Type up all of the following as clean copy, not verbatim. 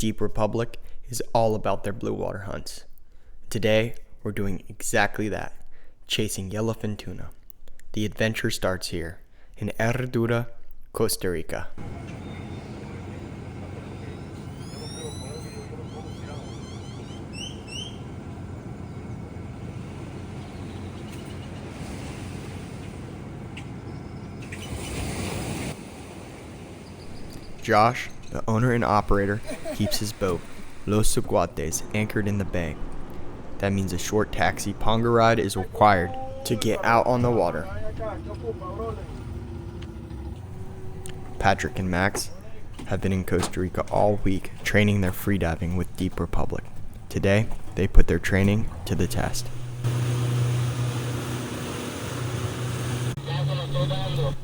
Deep Republic is all about their blue water hunts. Today, we're doing exactly that, chasing yellowfin tuna. The adventure starts here, in Herradura, Costa Rica. Josh, the owner and operator, keeps his boat, Los Zaguates, anchored in the bay. That means a short taxi ponga ride is required to get out on the water. Patrick and Max have been in Costa Rica all week training their freediving with Deep Republic. Today, they put their training to the test.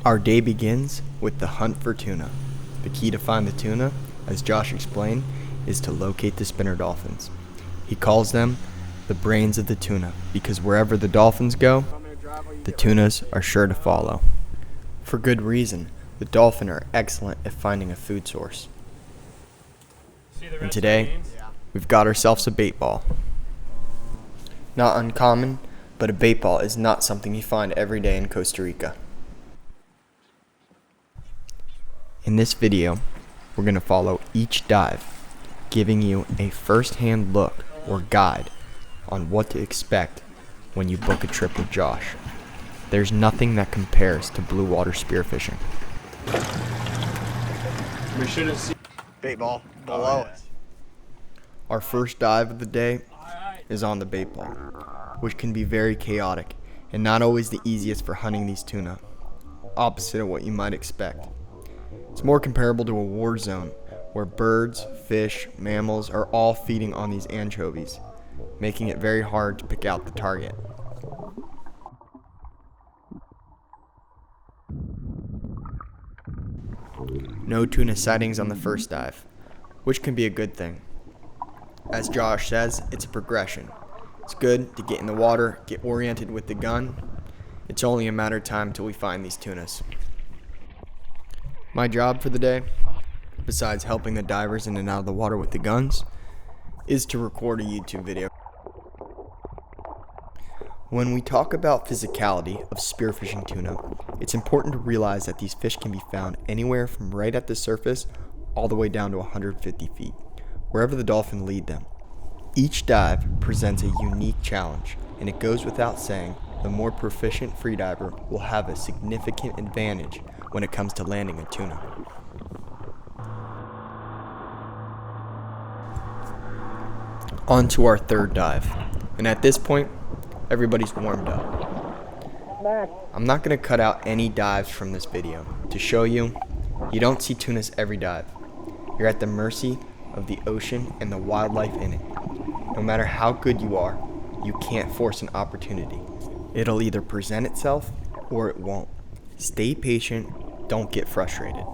Our day begins with the hunt for tuna. The key to find the tuna, as Josh explained, is to locate the spinner dolphins. He calls them the brains of the tuna because wherever the dolphins go, the tunas are sure to follow. For good reason, the dolphin are excellent at finding a food source. And today, we've got ourselves a bait ball. Not uncommon, but a bait ball is not something you find every day in Costa Rica. In this video, we're going to follow each dive, giving you a first-hand look or guide on what to expect when you book a trip with Josh. There's nothing that compares to blue water spearfishing. We should have seen Bait ball below us. Our first dive of the day is on the bait ball, which can be very chaotic and not always the easiest for hunting these tuna, opposite of what you might expect. It's more comparable to a war zone where birds, fish, mammals are all feeding on these anchovies, making it very hard to pick out the target. No tuna sightings on the first dive, which can be a good thing. As Josh says, it's a progression. It's good to get in the water, get oriented with the gun. It's only a matter of time till we find these tunas. My job for the day, besides helping the divers in and out of the water with the guns, is to record a YouTube video. When we talk about physicality of spearfishing tuna, it's important to realize that these fish can be found anywhere from right at the surface all the way down to 150 feet, wherever the dolphin lead them. Each dive presents a unique challenge, and it goes without saying, the more proficient freediver will have a significant advantage when it comes to landing a tuna. On to our third dive, and at this point, everybody's warmed up. I'm not going to cut out any dives from this video to show you don't see tunas every dive. You're at the mercy of the ocean and the wildlife in it. No matter how good you are, you can't force an opportunity. It'll either present itself or it won't. Stay patient, don't get frustrated.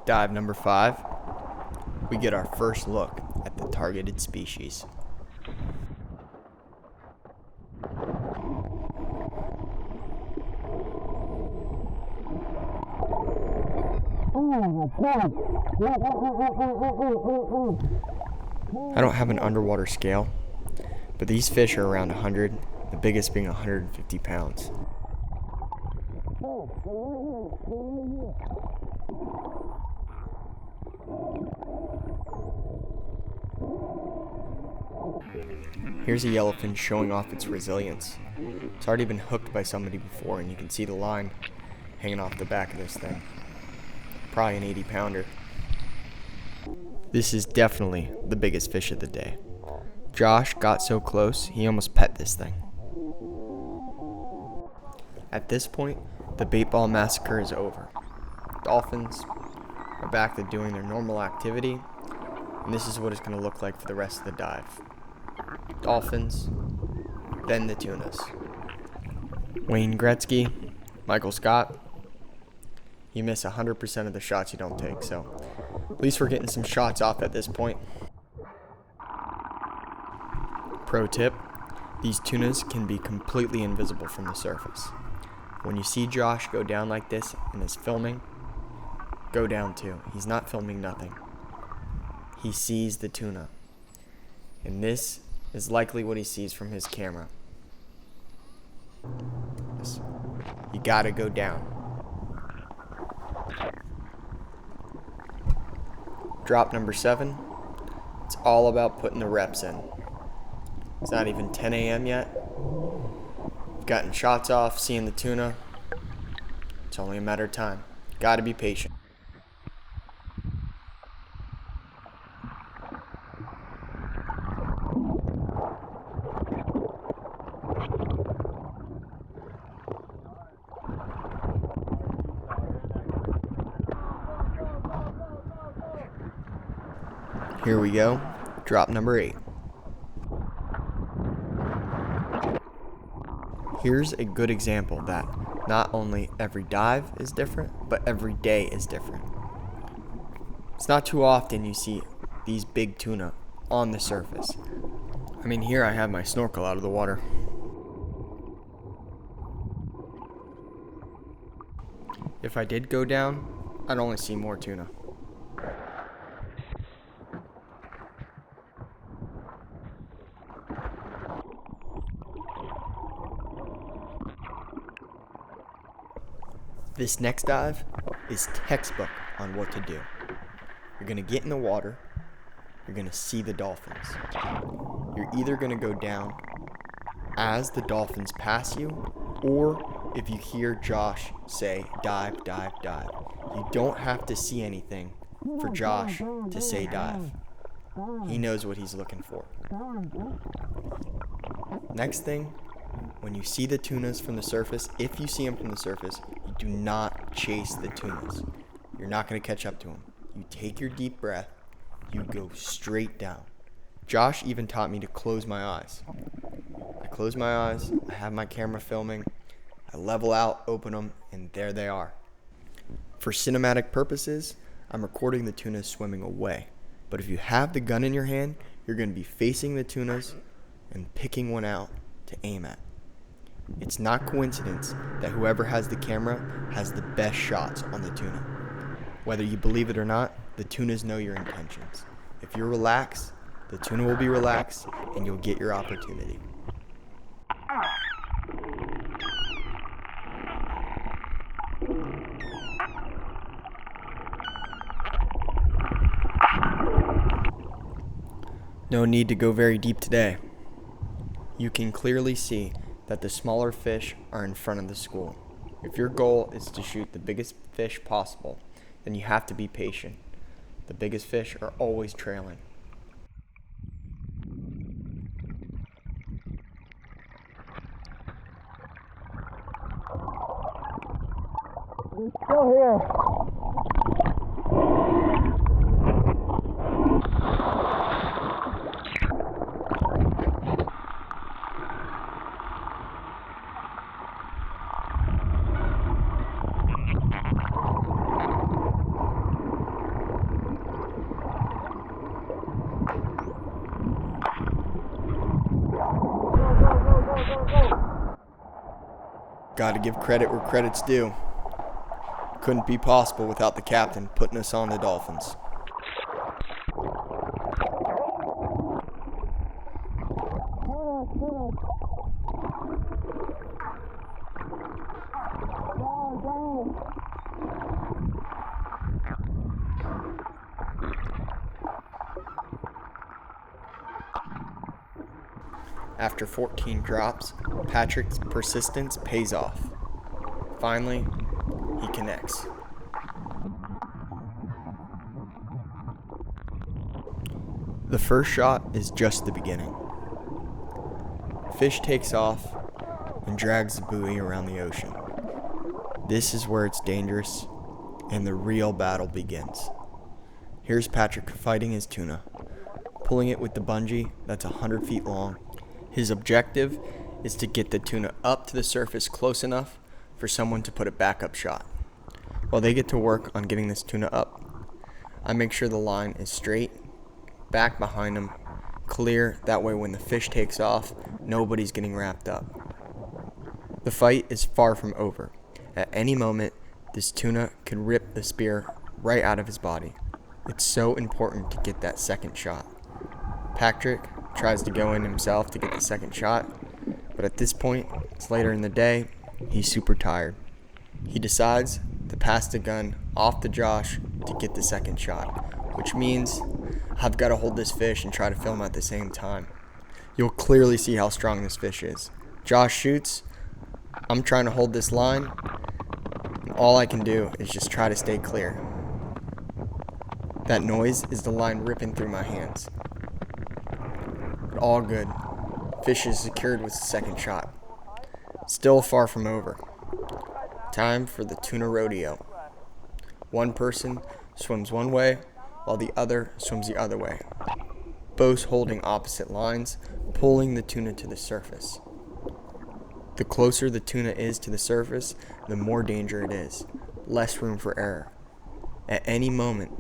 Dive number 5, we get our first look at the targeted species. I don't have an underwater scale, but these fish are around 100, the biggest being 150 pounds. Here's a yellowfin showing off its resilience. It's already been hooked by somebody before, and you can see the line hanging off the back of this thing. Probably an 80-pounder. This is definitely the biggest fish of the day. Josh got so close, he almost pet this thing. At this point, The bait ball massacre is over. Dolphins are back to doing their normal activity, and this is what it's going to look like for the rest of the dive. Dolphins, then the tunas. Wayne Gretzky, Michael Scott, you miss 100% of the shots you don't take, so at least we're getting some shots off at this point. Pro tip, these tunas can be completely invisible from the surface. When you see Josh go down like this and is filming, go down too. He's not filming nothing. He sees the tuna. And this is likely what he sees from his camera. You gotta go down. Drop number 7. It's all about putting the reps in. It's not even 10 a.m. yet. You've gotten shots off, seeing the tuna. It's only a matter of time. Gotta be patient. Here we go. Drop number 8. Here's a good example that not only every dive is different, but every day is different. It's not too often you see these big tuna on the surface. I mean, here I have my snorkel out of the water. If I did go down, I'd only see more tuna. This next dive is textbook on what to do. You're going to get in the water. You're going to see the dolphins. You're either going to go down as the dolphins pass you, or if you hear Josh say, dive, dive, dive. You don't have to see anything for Josh to say dive. He knows what he's looking for. Next thing, when you see the tunas from the surface, if you see them from the surface, you do not chase the tunas. You're not going to catch up to them. You take your deep breath. You go straight down. Josh even taught me to close my eyes. I close my eyes. I have my camera filming. I level out, open them, and there they are. For cinematic purposes, I'm recording the tunas swimming away. But if you have the gun in your hand, you're going to be facing the tunas and picking one out to aim at. It's not coincidence that whoever has the camera has the best shots on the tuna. Whether you believe it or not, the tunas know your intentions. If you're relaxed, the tuna will be relaxed and you'll get your opportunity. No need to go very deep today. You can clearly see that the smaller fish are in front of the school. If your goal is to shoot the biggest fish possible, then you have to be patient. The biggest fish are always trailing. He's still here. Gotta give credit where credit's due. Couldn't be possible without the captain putting us on the Dolphins. After 14 drops, Patrick's persistence pays off. Finally, he connects. The first shot is just the beginning. Fish takes off and drags the buoy around the ocean. This is where it's dangerous and the real battle begins. Here's Patrick fighting his tuna, pulling it with the bungee that's 100 feet long. His objective is to get the tuna up to the surface close enough for someone to put a backup shot. While they get to work on getting this tuna up, I make sure the line is straight, back behind him, clear, that way when the fish takes off, nobody's getting wrapped up. The fight is far from over. At any moment, this tuna could rip the spear right out of his body. It's so important to get that second shot. Patrick tries to go in himself to get the second shot, but at this point, it's later in the day, he's super tired. He decides to pass the gun off to Josh to get the second shot, which means I've got to hold this fish and try to film at the same time. You'll clearly see how strong this fish is. Josh shoots, I'm trying to hold this line, and all I can do is just try to stay clear. That noise is the line ripping through my hands. But all good. Fish is secured with the second shot. Still far from over. Time for the tuna rodeo. One person swims one way while the other swims the other way, both holding opposite lines, pulling the tuna to the surface. The closer the tuna is to the surface, the more danger it is, less room for error. At any moment,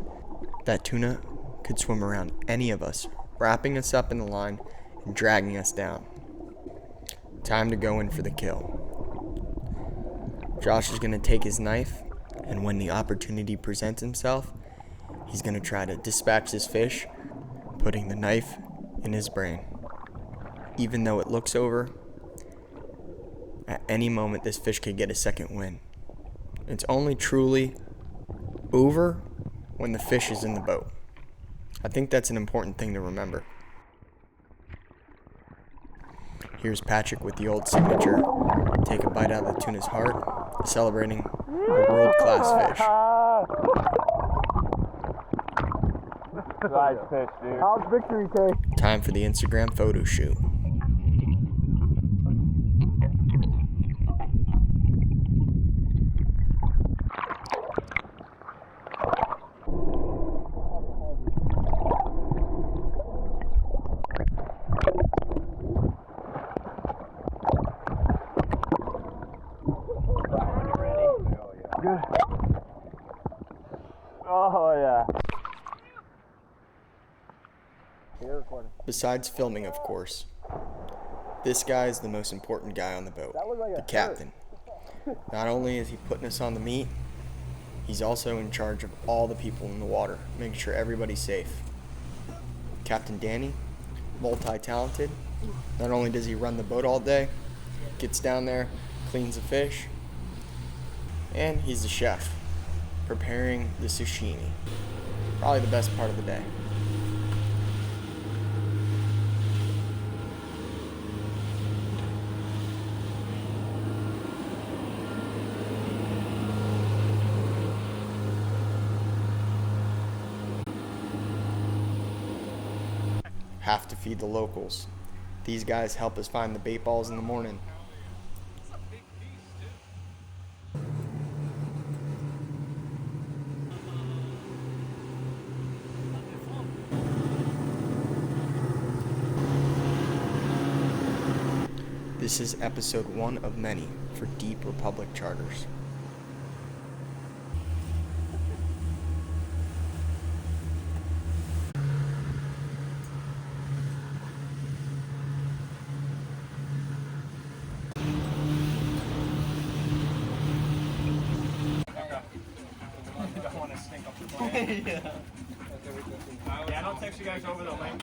that tuna could swim around any of us, wrapping us up in the line and dragging us down. Time to go in for the kill. Josh is going to take his knife, and when the opportunity presents himself, he's going to try to dispatch this fish, putting the knife in his brain. Even though it looks over, at any moment this fish could get a second win. It's only truly over when the fish is in the boat. I think that's an important thing to remember. Here's Patrick with the old signature. Take a bite out of the tuna's heart, celebrating a world-class fish. Nice fish, dude. How's victory taste? Time for the Instagram photo shoot. Good. Oh, yeah. Besides filming, of course, this guy is the most important guy on the boat, the captain. Not only is he putting us on the meat, he's also in charge of all the people in the water, making sure everybody's safe. Captain Danny, multi-talented. Not only does he run the boat all day, gets down there, cleans the fish, and he's the chef, preparing the sashimi. Probably the best part of the day. Have to feed the locals. These guys help us find the bait balls in the morning. This is episode 1 of many for Deep Republic Charters. Yeah, I don't text you guys over the link.